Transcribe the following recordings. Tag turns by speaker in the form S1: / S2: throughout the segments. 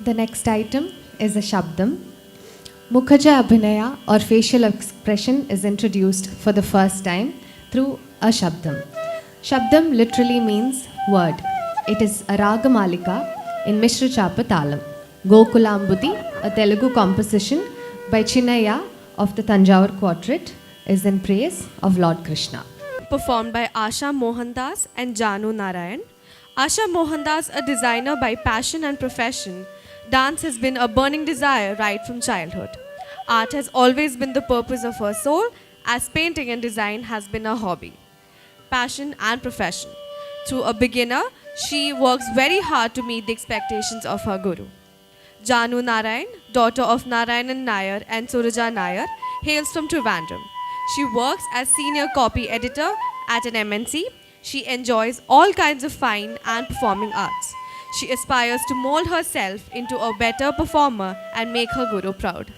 S1: The next item is a Shabdam. Mukhaja Abhinaya or facial expression is introduced for the first time through a Shabdam. Shabdam literally means word. It is a Ragamalika in Mishra Chapa Talam. Gokulambudi, a Telugu composition by Chinnaya of the Tanjavur Quartet, is in praise of Lord Krishna.
S2: Performed by Asha Mohandas and Janu Narayan. Asha Mohandas, a designer by passion and profession, dance has been a burning desire right from childhood. Art has always been the purpose of her soul, as painting and design has been her hobby, passion and profession. Through a beginner, she works very hard to meet the expectations of her guru. Janu Narayan, daughter of Narayanan Nair and Suraja Nair, hails from Trivandrum. She works as senior copy editor at an MNC. She enjoys all kinds of fine and performing arts. She aspires to mold herself into a better performer and make her guru proud.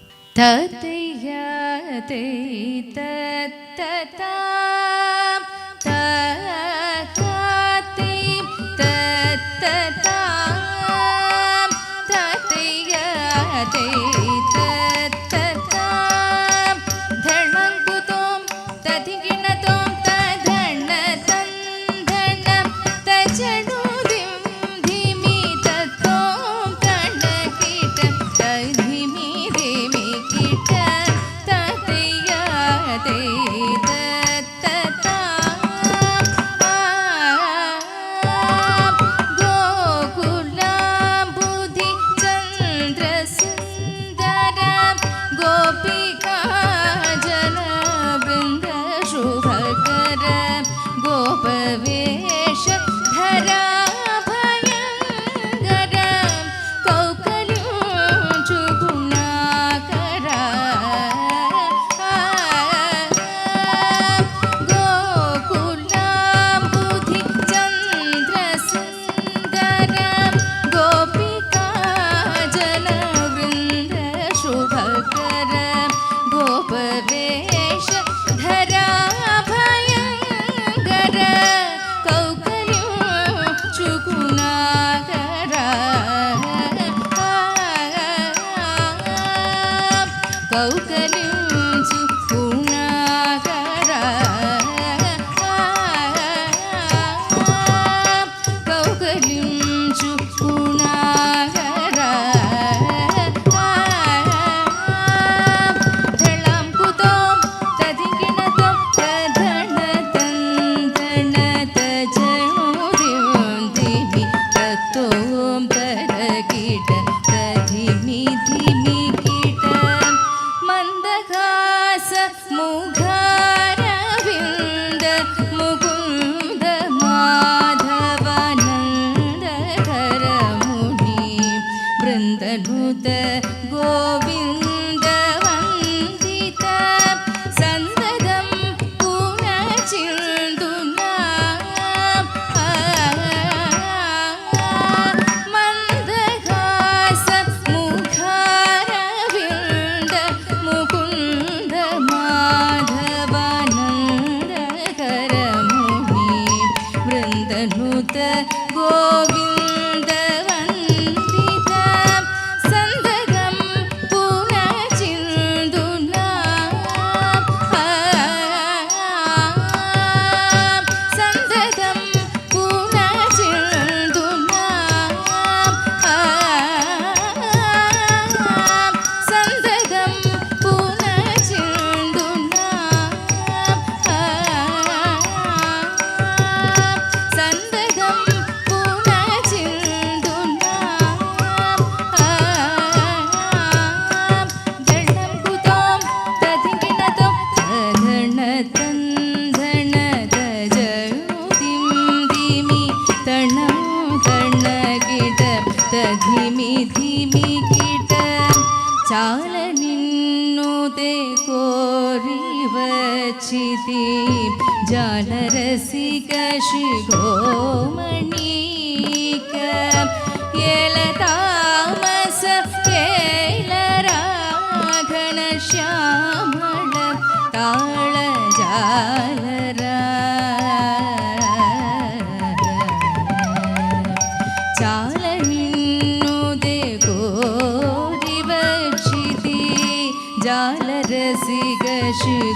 S3: చాల నిన్ను they go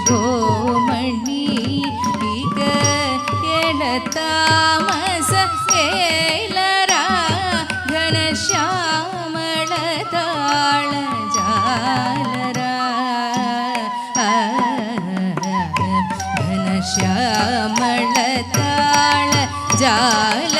S3: ಶಿಖೋಮಣಿ ಈಗ ಎಳತಾಮಸ ಏಲರ ಘನಶ್ಯಾಮಳ ತಾಳ ಜಾಲರ ಘನಶ್ಯಾಮಳ ತಾಳ ಜಾಲ